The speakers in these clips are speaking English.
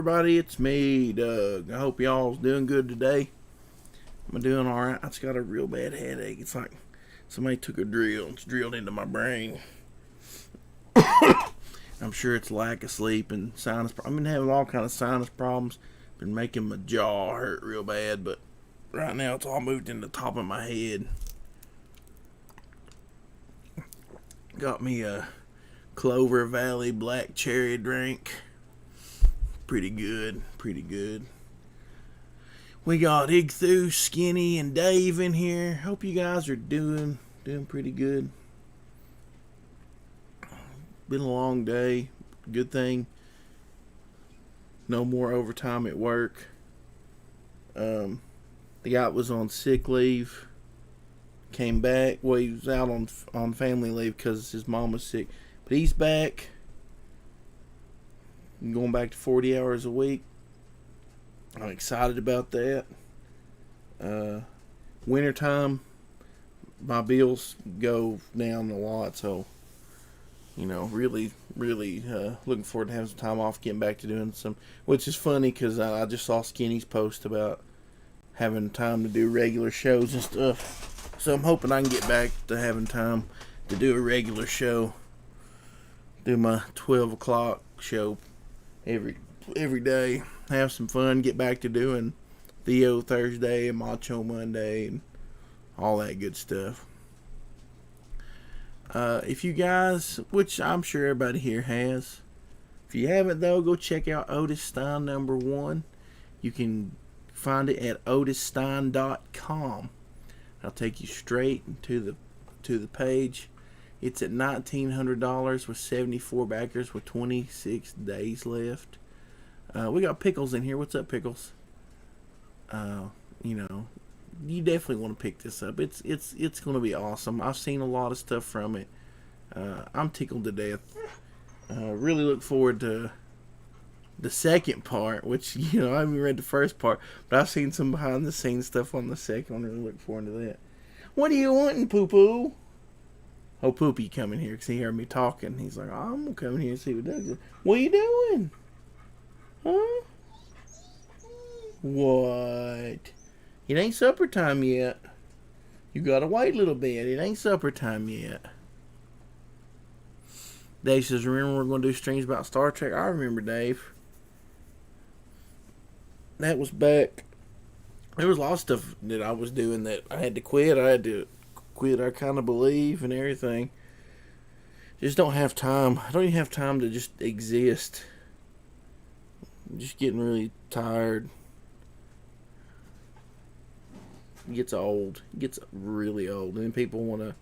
everybody, it's me, Doug. I hope y'all's doing good today. I'm doing alright. I just got a real bad headache. It's like somebody took a drill and it's drilled into my brain. I'm sure it's lack of sleep and sinus problems. I've been having all kind of sinus problems. Been making my jaw hurt real bad, but right now it's all moved in the top of my head. Got me a Clover Valley black cherry drink. Pretty good, pretty good. We got Igthu, Skinny, and Dave in here. Hope you guys are doing pretty good. Been a long day. Good thing no more overtime at work. The guy was on sick leave. Came back. Well, he was out on family leave because his mom was sick. But he's back. Going back to 40 hours a week. I'm excited about that. Wintertime, my bills go down a lot, so really looking forward to having some time off, getting back to doing some, which is funny because I just saw Skinny's post about having time to do regular shows and stuff. So I'm hoping I can get back to having time to do a regular show, do my 12 o'clock show every day, have some fun, get back to doing Theo Thursday and Macho Monday and all that good stuff. If you guys, which I'm sure everybody here has, if you haven't though, go check out Otis Stein #1. You can find it at otisstein.com. I'll take you straight to the page. It's at $1,900 with 74 backers with 26 days left. We got Pickles in here. What's up, Pickles? You definitely want to pick this up. It's going to be awesome. I've seen a lot of stuff from it. I'm tickled to death. Really look forward to the second part, which, I haven't read the first part, but I've seen some behind the scenes stuff on the second one. Really look forward to that. What are you wanting, Poo-Poo? Oh, Poopy coming here because he heard me talking. He's like, I'm going to come in here and see what Doug's doing. What are you doing? Huh? What? It ain't supper time yet. You gotta wait a little bit. It ain't supper time yet. Dave says, remember we're going to do streams about Star Trek? I remember, Dave. That was back. There was a lot of stuff that I was doing that I had to quit. I had to quit I Kind of Believe and everything. Just don't have time. I don't even have time to just exist. I'm just getting really tired. It gets old. It gets really old. And then people want to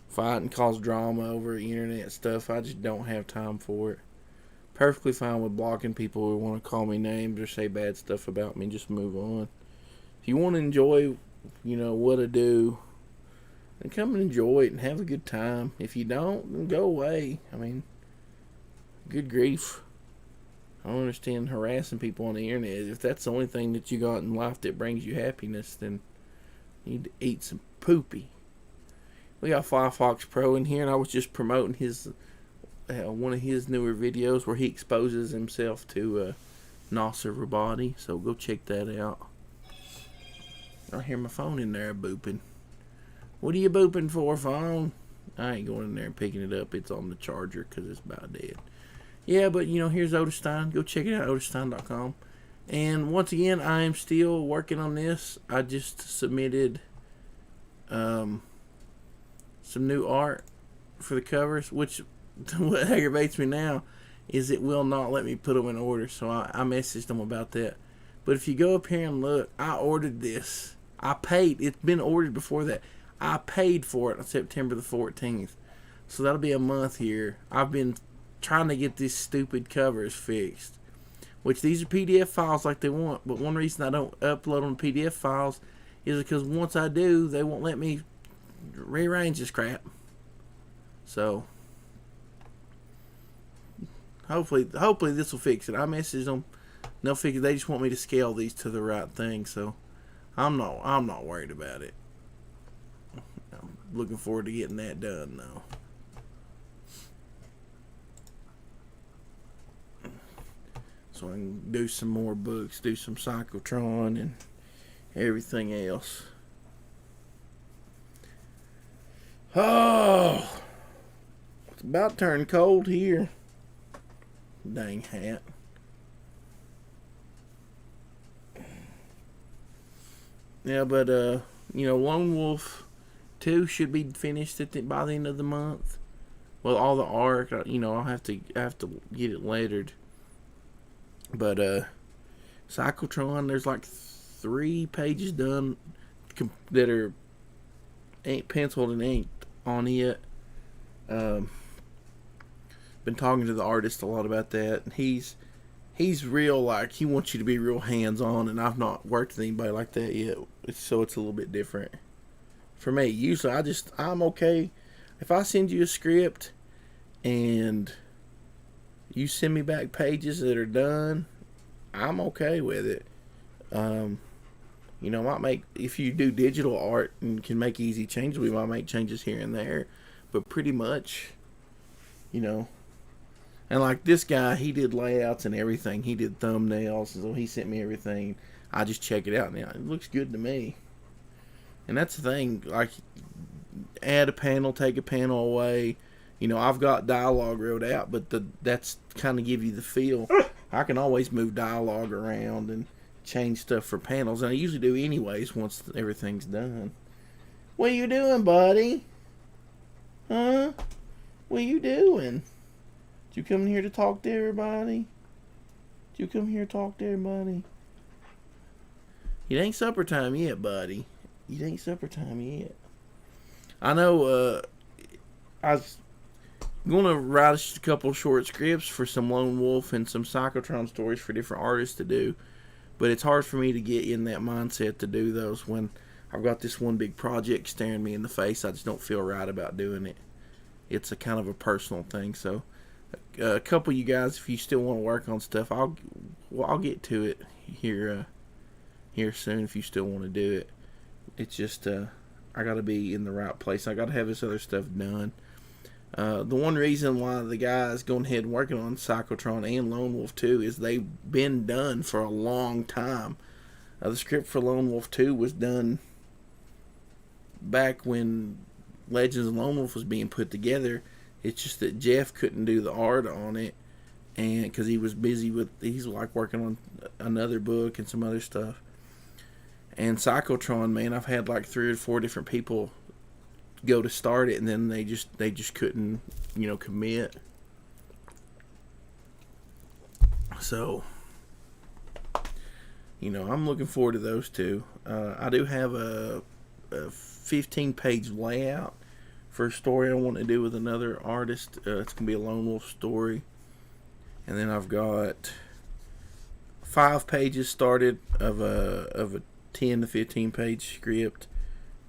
fight and cause drama over internet stuff. I just don't have time for it. Perfectly fine with blocking people who want to call me names or say bad stuff about me. Just move on. If you want to enjoy, what I do, then come and enjoy it and have a good time. If you don't, then go away. I mean, good grief. I don't understand harassing people on the internet. If that's the only thing that you got in life that brings you happiness, then you need to eat some poopy. We got Firefox Pro in here, and I was just promoting his one of his newer videos where he exposes himself to Nasser Rabadi. So go check that out. I hear my phone in there booping. What are you booping for, phone? I ain't going in there and picking it up. It's on the charger because it's about dead. Yeah, but here's Otis Stein. Go check it out, otisstein.com. And once again, I am still working on this. I just submitted some new art for the covers, which what aggravates me now is it will not let me put them in order. So I messaged them about that. But if you go up here and look, I ordered this. I paid. It's been ordered before that. I paid for it on September the 14th. So that'll be a month here. I've been trying to get these stupid covers fixed. Which these are PDF files like they want. But one reason I don't upload them PDF files is because once I do, they won't let me rearrange this crap. So hopefully this will fix it. I messaged them. They'll fix it. They just want me to scale these to the right thing. So I'm not worried about it. I'm looking forward to getting that done though. so I can do some more books, do some Psychotron and everything else. Oh, it's about to turn cold here. Dang hat. Yeah, but Lone Wolf 2 should be finished by the end of the month. Well, all the art, I'll have to get it lettered. But Psychotron, there's like 3 pages done that are penciled and inked on it. Been talking to the artist a lot about that. He's real, like, he wants you to be real hands-on, and I've not worked with anybody like that yet, so it's a little bit different for me. Usually I'm okay if I send you a script and you send me back pages that are done. I'm okay with it. Might make, if you do digital art and can make easy changes, we might make changes here and there, but pretty much, and like this guy, he did layouts and everything. He did thumbnails, so he sent me everything. I just check it out now. It looks good to me. And that's the thing, like, add a panel, take a panel away. I've got dialogue wrote out, but that's kind of give you the feel. I can always move dialogue around and change stuff for panels, and I usually do anyways once everything's done. What you doing, buddy? Huh? What you doing? Did you come here to talk to everybody? Did you come here to talk to everybody? It ain't supper time yet, buddy. It ain't supper time yet. I know, I was going to write a couple short scripts for some Lone Wolf and some Psychotron stories for different artists to do, but it's hard for me to get in that mindset to do those when I've got this one big project staring me in the face. I just don't feel right about doing it. It's a kind of a personal thing, so a couple of you guys, if you still want to work on stuff, I'll get to it here soon if you still want to do it. It's just I got to be in the right place. I got to have this other stuff done. The one reason why the guys going ahead and working on Psychotron and Lone Wolf 2 is they've been done for a long time. The script for Lone Wolf 2 was done back when Legends of Lone Wolf was being put together. It's just that Jeff couldn't do the art on it, and because he was busy he's like working on another book and some other stuff. And Psychotron, man, I've had like 3 or 4 different people go to start it, and then they just couldn't, commit. So, I'm looking forward to those 2. I do have a 15-page layout for a story I want to do with another artist. It's gonna be a Lone Wolf story, and then I've got 5 pages started of a 10 to 15 page script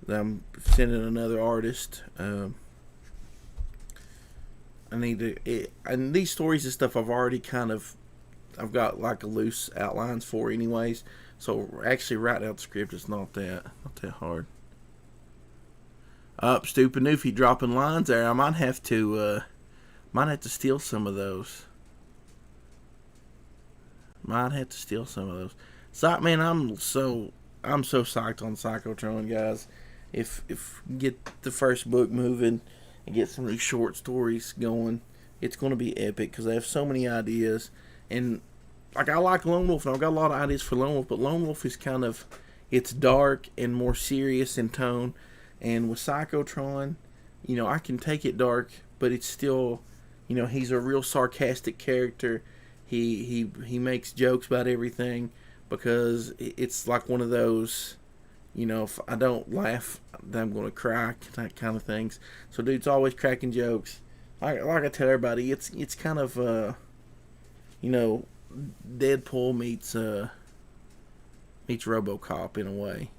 that I'm sending another artist. I need to, and these stories and stuff I've got like a loose outlines for anyways. So actually writing out the script is not that hard. Stupid Noofy dropping lines there. I might have to steal some of those. So, man, I'm so psyched on Psychotron, guys. If get the first book moving and get some of these short stories going, it's going to be epic because I have so many ideas. And like, I like Lone Wolf, and I've got a lot of ideas for Lone Wolf, but Lone Wolf is it's dark and more serious in tone. And with Psychotron, I can take it dark, but it's still, he's a real sarcastic character. He makes jokes about everything because it's like one of those, if I don't laugh, then I'm going to cry, that kind of things. So dude's always cracking jokes. Like I tell everybody, it's kind of, Deadpool meets RoboCop in a way.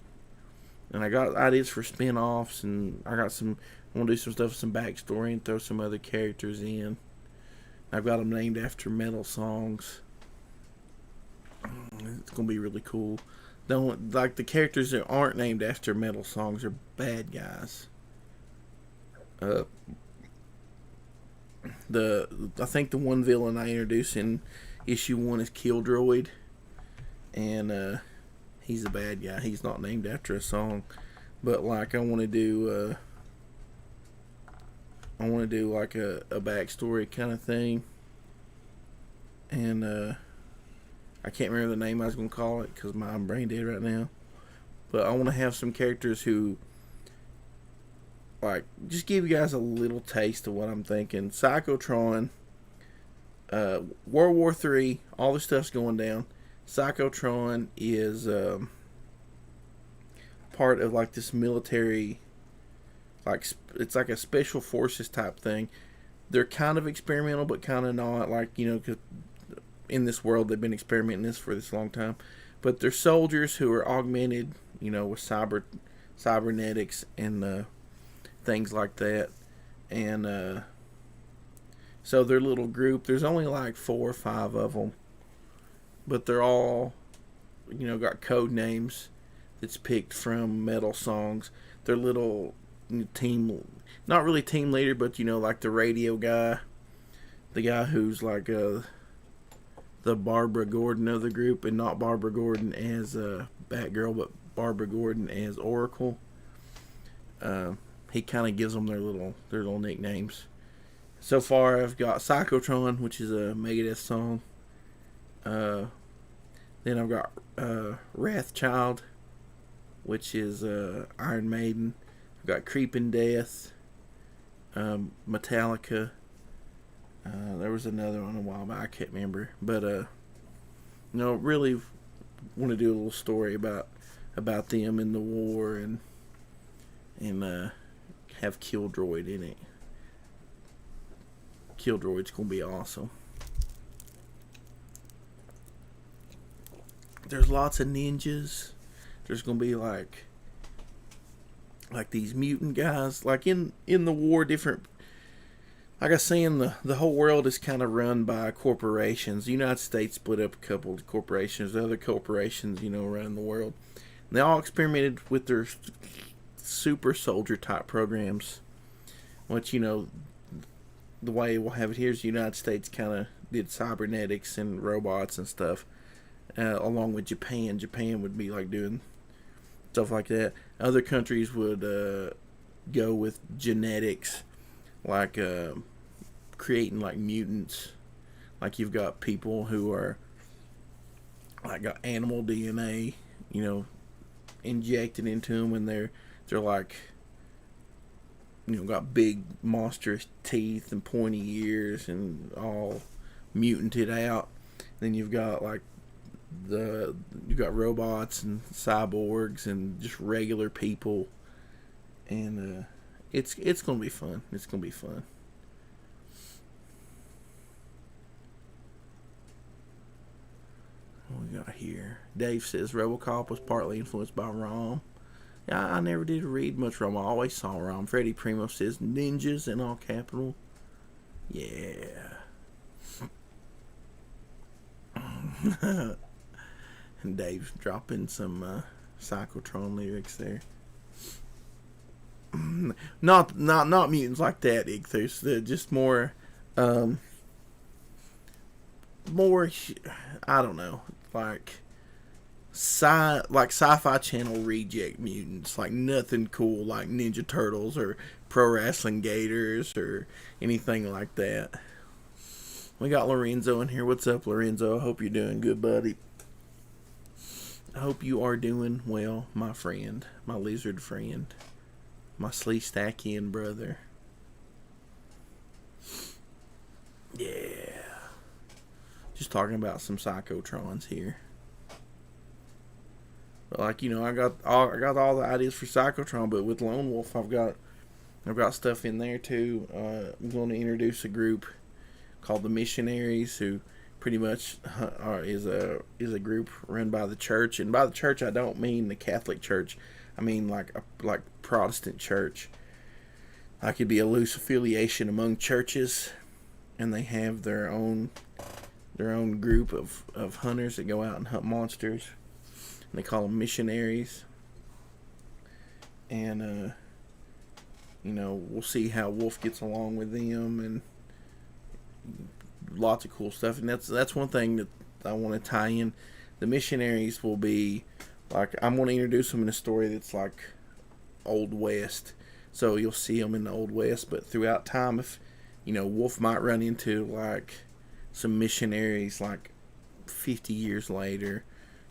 And I got ideas for spin-offs, and I want to do some stuff with some backstory and throw some other characters in. I've got them named after metal songs. It's going to be really cool. The characters that aren't named after metal songs are bad guys. I think the one villain I introduce in issue 1 is Kildroid, and he's a bad guy. He's not named after a song, but like I want to do like a backstory kind of thing, and I can't remember the name I was gonna call it because I'm brain dead right now. But I want to have some characters who, like, just give you guys a little taste of what I'm thinking. Psychotron, World War III, all the stuff's going down. Psychotron is part of like this military, like it's like a special forces type thing. They're kind of experimental, but kind of not. Like, you know, 'cause in this world they've been experimenting this for this long time. But they're soldiers who are augmented, you know, with cybernetics and things like that. And so their little group, there's only like 4 or 5 of them, but they're all, you know, got code names that's picked from metal songs. Their little team, not really team leader, but, you know, like the radio guy, the guy who's like the Barbara Gordon of the group, and not Barbara Gordon as Batgirl, but Barbara Gordon as Oracle. He kind of gives them their little nicknames. So far, I've got Psychotron, which is a Megadeth song. Then I've got Wrathchild, which is Iron Maiden. I've got Creeping Death, Metallica. There was another one a while back, I can't remember. But you know, really want to do a little story about them in the war, and have Kildroid in it. Kildroid's gonna be awesome. There's lots of ninjas. There's gonna be like these mutant guys, like in the war. Different, like I was saying, the whole world is kind of run by corporations. The United States split up a couple of corporations. The other corporations, you know, around the world, and they all experimented with their super soldier type programs. Which, you know, the way we'll have it here is the United States kind of did cybernetics and robots and stuff, along with Japan. Japan would be like doing stuff like that. Other countries would go with genetics, like creating like mutants. Like you've got people who are like got animal DNA, you know, injected into them, and they're like, you know, got big monstrous teeth and pointy ears and all mutanted out. Then you've got like you've got robots and cyborgs and just regular people, and it's gonna be fun. It's gonna be fun. What we got here? Dave says RoboCop was partly influenced by Rom. Yeah, I never did read much Rom. I always saw Rom. Freddie Primo says ninjas in all capital. Yeah. And Dave's dropping some Psychotron lyrics there. Not mutants like that, Ichthus. Just more, I don't know, like sci-fi channel reject mutants, like nothing cool like Ninja Turtles or Pro Wrestling Gators or anything like that. We got Lorenzo in here. What's up, Lorenzo? I hope you're doing good, buddy. I hope you are doing well, my friend, my lizard friend, my Sleestackian brother. Yeah. Just talking about some Psychotrons here. But like, you know, I got all the ideas for Psychotron, but with Lone Wolf, I've got stuff in there too. I'm going to introduce a group called the Missionaries, who pretty much is a group run by the church, and by the church I don't mean the Catholic Church. I mean like Protestant church. Like it'd be a loose affiliation among churches, and they have their own group of hunters that go out and hunt monsters. And they call them missionaries. And you know, we'll see how Wolf gets along with them, and lots of cool stuff, and that's one thing that I want to tie in. The missionaries will be like, I'm going to introduce them in a story that's like Old West, so you'll see them in the Old West, but throughout time, if Wolf might run into like some missionaries like 50 years later,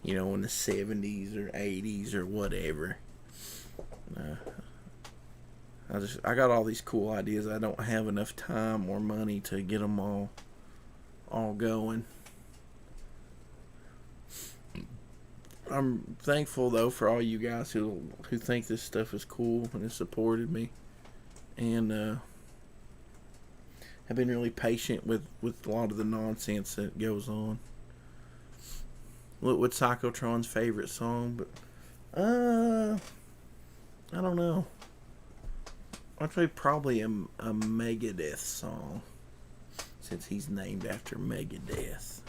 in the 70s or 80s or whatever. I got all these cool ideas. I don't have enough time or money to get them all going. I'm thankful though for all you guys who think this stuff is cool and have supported me, and have been really patient with a lot of the nonsense that goes on. What's Psychotron's favorite song? But I don't know. I'd say probably a Megadeth song, since he's named after Megadeth.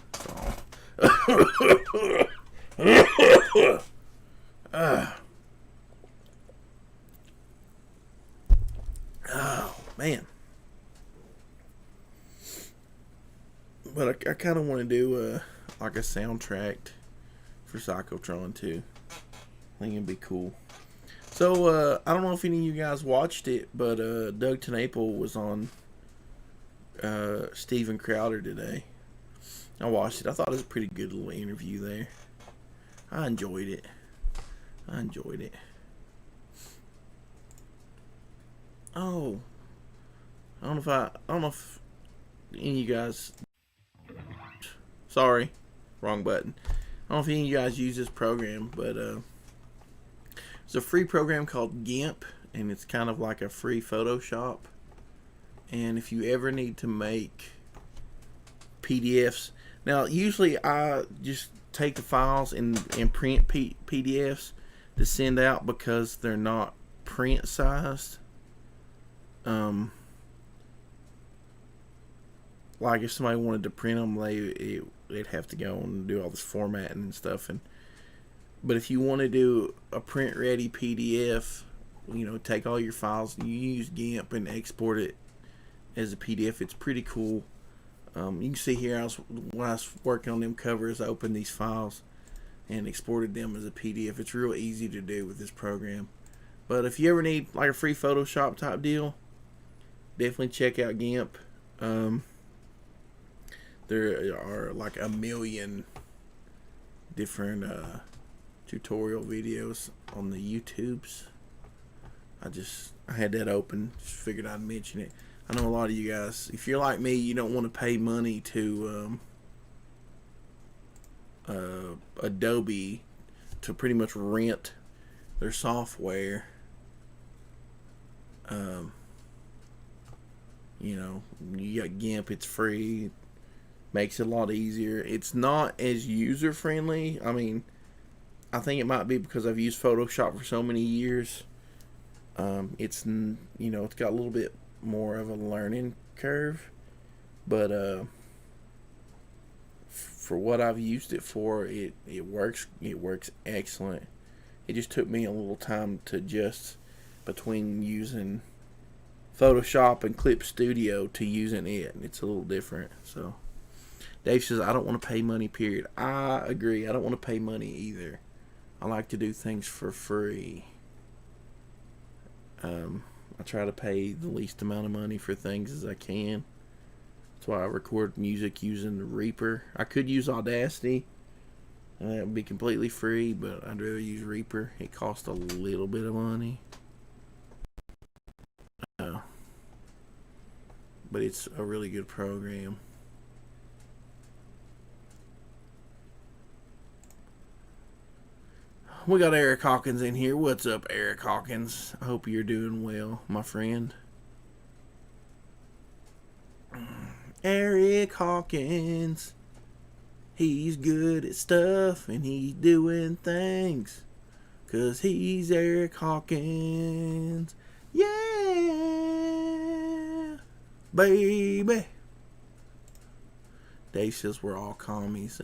Oh man. But I kind of want to do like a soundtrack for Psychotron too. I think it'd be cool. So I don't know if any of you guys watched it, but Doug TenNapel was on Steven Crowder today. I watched it. I thought it was a pretty good little interview there. I enjoyed it. Oh, I don't know if any of you guys. Sorry, wrong button. I don't know if any of you guys use this program, but it's a free program called GIMP, and it's kind of like a free Photoshop. And if you ever need to make PDFs, now usually I just take the files and print PDFs to send out because they're not print sized. Like if somebody wanted to print them, they'd have to go and do all this formatting and stuff. But if you want to do a print ready PDF, take all your files and you use GIMP and export it as a PDF. It's pretty cool. You can see here, when I was working on them covers, I opened these files and exported them as a PDF. It's real easy to do with this program. But if you ever need like a free Photoshop type deal, definitely check out GIMP. There are like a million different tutorial videos on the YouTubes. I had that open, just figured I'd mention it. I know a lot of you guys, if you're like me, you don't want to pay money to Adobe to pretty much rent their software. You got GIMP, it's free, makes it a lot easier. It's not as user friendly. I mean, I think it might be because I've used Photoshop for so many years. It's got a little bit more of a learning curve, but for what I've used it for, it works excellent. It just took me a little time to adjust between using Photoshop and Clip Studio to using it. It's a little different. So Dave says, I don't want to pay money, period. I agree. I don't want to pay money either. I like to do things for free. I try to pay the least amount of money for things as I can. That's why I record music using the Reaper. I could use Audacity. That would be completely free, but I'd rather use Reaper. It costs a little bit of money. But it's a really good program. We got Eric Hawkins in here. What's up, Eric Hawkins? I hope you're doing well, my friend. Eric Hawkins. He's good at stuff and he's doing things. 'Cause he's Eric Hawkins. Yeah, baby. Dave says we're all commies.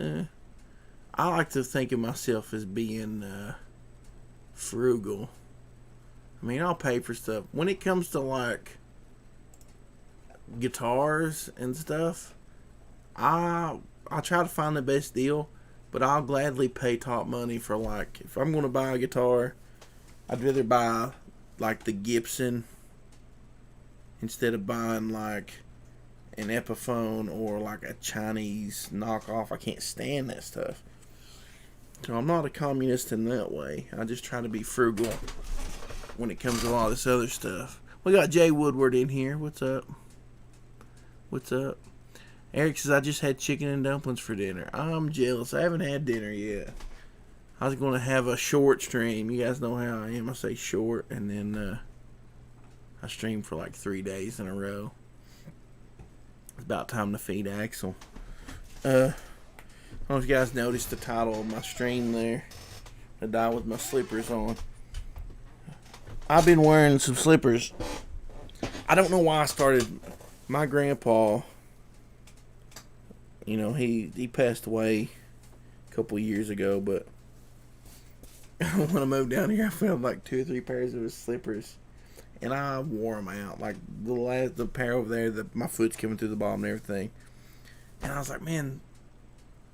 I like to think of myself as being frugal. I mean, I'll pay for stuff. When it comes to like guitars and stuff, I try to find the best deal, but I'll gladly pay top money for, like, if I'm going to buy a guitar, I'd rather buy like the Gibson instead of buying like an Epiphone or like a Chinese knockoff. I can't stand that stuff. So I'm not a communist in that way. I just try to be frugal when it comes to a lot of this other stuff. We got Jay Woodward in here. What's up? What's up? Eric says, I just had chicken and dumplings for dinner. I'm jealous. I haven't had dinner yet. I was going to have a short stream. You guys know how I am. I say short, and then I stream for like 3 days in a row. It's about time to feed Axel. I don't know if you guys noticed the title of my stream there. I die with my slippers on. I've been wearing some slippers. I don't know why I started. My grandpa, you know, he passed away a couple years ago, but when I moved down here, I found like 2 or 3 pairs of his slippers, and I wore them out. Like the pair over there, my foot's coming through the bottom and everything. And I was like, man,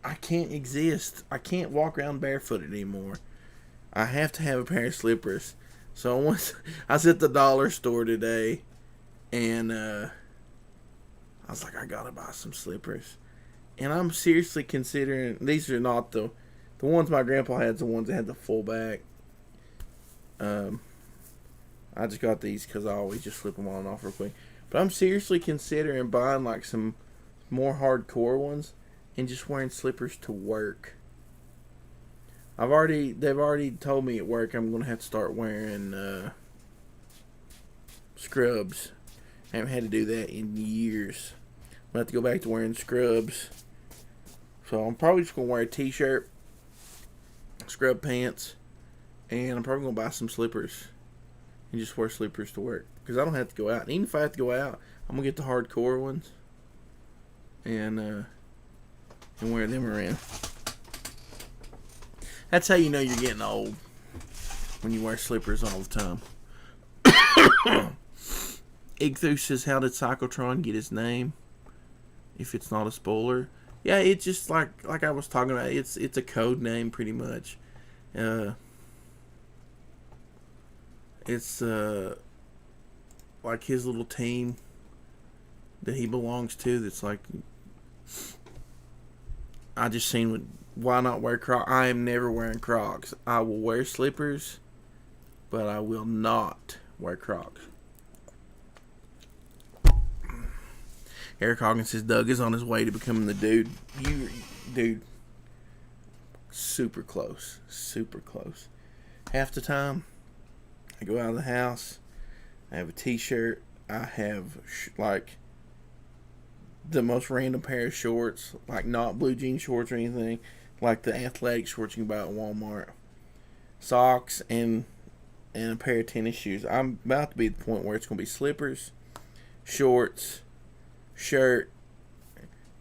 I can't exist. I can't walk around barefooted anymore. I have to have a pair of slippers. So once I was at the dollar store today, and I was like, I gotta buy some slippers. And I'm seriously considering, these are not the ones my grandpa had, the ones that had the full back. I just got these because I always just flip them on and off real quick. But I'm seriously considering buying like some more hardcore ones and just wearing slippers to work. They've already told me at work I'm going to have to start wearing scrubs. I haven't had to do that in years. I'm going to have to go back to wearing scrubs. So I'm probably just going to wear a t-shirt, scrub pants, and I'm probably going to buy some slippers and just wear slippers to work. Because I don't have to go out. And even if I have to go out, I'm going to get the hardcore ones and wear them around. That's how you know you're getting old, when you wear slippers all the time. Igthu says, how did Psychotron get his name? If it's not a spoiler. Yeah, it's just like I was talking about. It's a code name pretty much. It's like his little team that he belongs to. That's like, I just seen why not wear Crocs. I am never wearing Crocs. I will wear slippers, but I will not wear Crocs. Eric Hawkins says Doug is on his way to becoming the dude. Dude, super close. Super close. Half the time, I go out of the house, I have a t-shirt, I have like the most random pair of shorts, like not blue jean shorts or anything, like the athletic shorts you can buy at Walmart, socks, and a pair of tennis shoes. I'm about to be at the point where it's going to be slippers, shorts, shirt,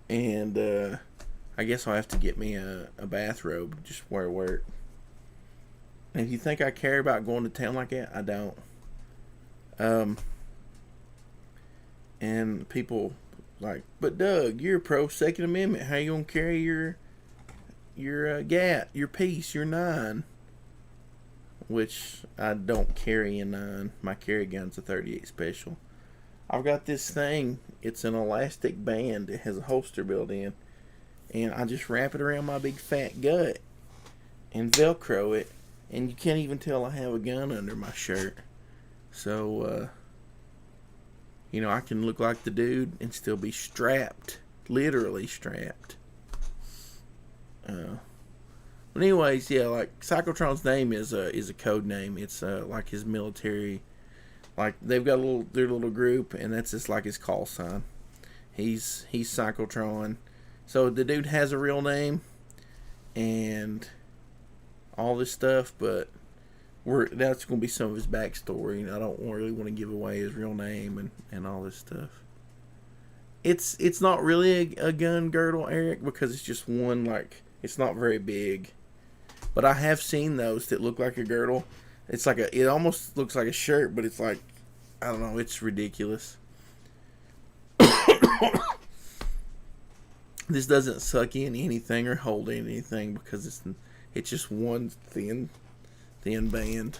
and I guess I'll have to get me a bathrobe just wear to work. And if you think I care about going to town like that, I don't. And people like, but Doug, you're pro Second Amendment. How you gonna carry your GAT, your piece, your 9? Which I don't carry a 9. My carry gun's a 38 special. I've got this thing. It's an elastic band. It has a holster built in, and I just wrap it around my big fat gut and Velcro it, and you can't even tell I have a gun under my shirt. So, I can look like the dude and still be strapped, literally strapped. But anyways, yeah, like Psychotron's name is a code name. It's like his military. Like they've got their little group, and that's just like his call sign. He's Psychotron. So the dude has a real name and all this stuff, but that's going to be some of his backstory, and I don't really want to give away his real name and all this stuff. It's not really a gun girdle, Eric, because it's just one, like, it's not very big. But I have seen those that look like a girdle. It's like it almost looks like a shirt, but it's like, I don't know, it's ridiculous. This doesn't suck in anything or hold in anything because it's just one thin band.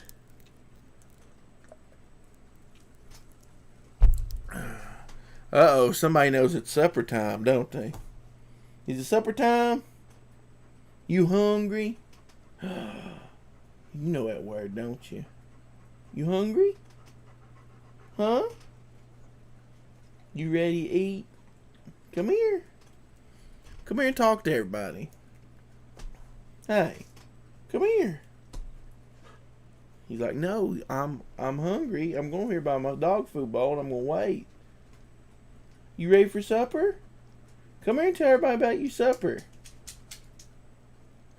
Uh-oh, somebody knows it's supper time, don't they? Is it supper time? You hungry? You know that word, don't you? You hungry? Huh? You ready to eat? Come here. Come here and talk to everybody. Hey, come here. He's like, no, I'm hungry. I'm going here by my dog food bowl and I'm going to wait. You ready for supper? Come here and tell everybody about your supper.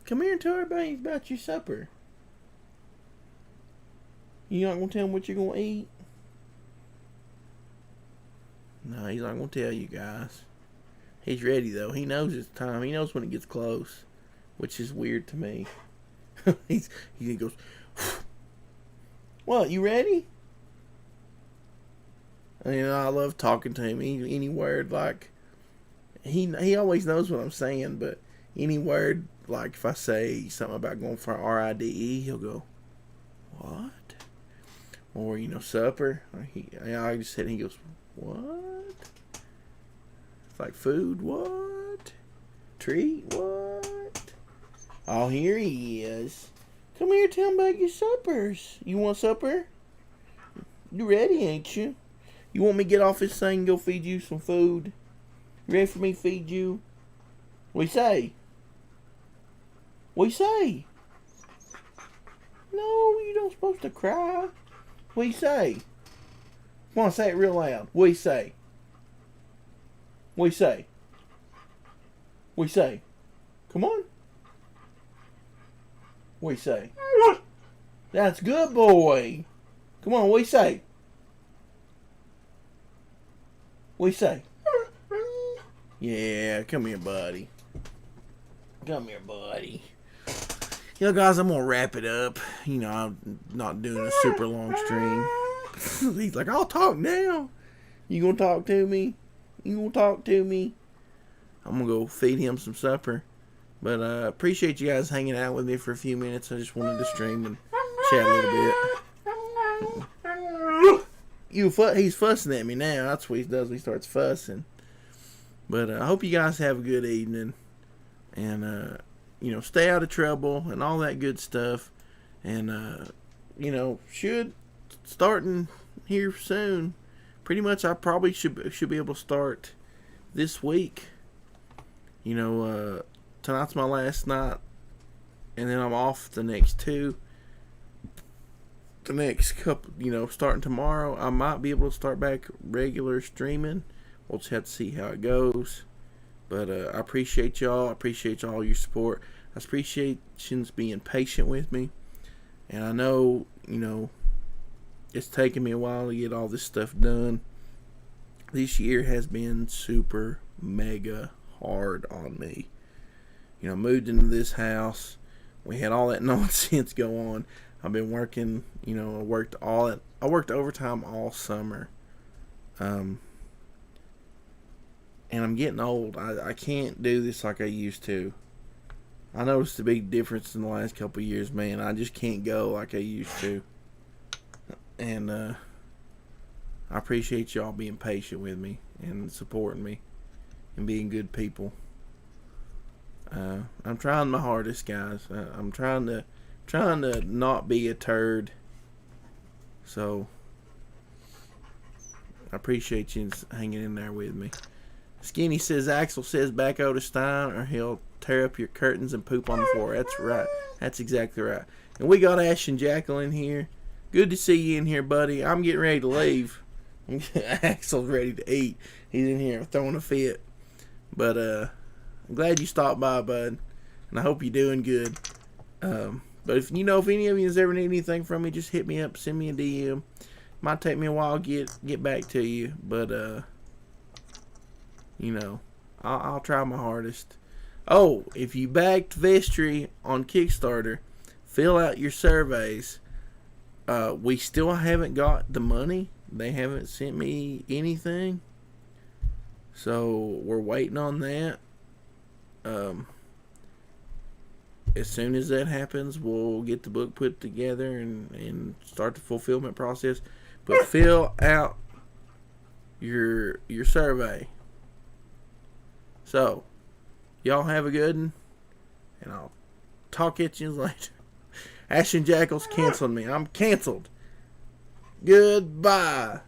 Come here and tell everybody about your supper. You not going to tell them what you're going to eat? No, he's not going to tell you guys. He's ready, though. He knows it's time. He knows when it gets close, which is weird to me. He goes, what, you ready? You know, I love talking to him. Any word, like, he always knows what I'm saying, but any word, like if I say something about going for RIDE, he'll go, what? Or, you know, supper. I just said, he goes, what? It's like food, what? Treat, what? Oh, here he is. Come here, tell him about your suppers. You want supper? You ready, ain't you? You want me to get off this thing and go feed you some food? You ready for me to feed you? What you say? What you say? No, you don't supposed to cry. What you say? Come on, say it real loud. What you say? What you say? What you say? Come on. What you say? That's good, boy. Come on, what you say? What you say? Yeah, come here, buddy. Come here, buddy. You know, guys, I'm going to wrap it up. You know, I'm not doing a super long stream. He's like, I'll talk now. You going to talk to me? You going to talk to me? I'm going to go feed him some supper. But I appreciate you guys hanging out with me for a few minutes. I just wanted to stream and chat a little bit. He's fussing at me now. That's what he does when he starts fussing. But I hope you guys have a good evening. And, you know, stay out of trouble and all that good stuff. And, you know, starting here soon. Pretty much I probably should be able to start this week. You know, tonight's my last night. And then I'm off the next two. The next couple, you know, starting tomorrow, I might be able to start back regular streaming. We'll just have to see how it goes. But I appreciate y'all. I appreciate all your support. I appreciate you being patient with me. And I know, you know, it's taken me a while to get all this stuff done. This year has been super mega hard on me. You know, moved into this house. We had all that nonsense go on. I've been working, you know, I worked overtime all summer. And I'm getting old. I can't do this like I used to. I noticed a big difference in the last couple of years, man. I just can't go like I used to. And I appreciate y'all being patient with me and supporting me and being good people. I'm trying my hardest, guys. I'm trying to not be a turd. So I appreciate you hanging in there with me. Skinny says Axel says back out of Stein or he'll tear up your curtains and poop on the floor. That's right. That's exactly right. And we got Ash and Jackal in here. Good to see you in here, buddy. I'm getting ready to leave. Axel's ready to eat. He's in here throwing a fit. But I'm glad you stopped by, bud. And I hope you're doing good. But if any of you has ever need anything from me, just hit me up, send me a DM. Might take me a while to get back to you, but you know, I'll try my hardest. Oh, if you backed Vestry on Kickstarter, fill out your surveys. We still haven't got the money. They haven't sent me anything, so we're waiting on that. Um, as soon as that happens, we'll get the book put together and start the fulfillment process. But fill out your survey. So, y'all have a good one, and I'll talk at you later. Action Jackal's canceling me. I'm canceled. Goodbye.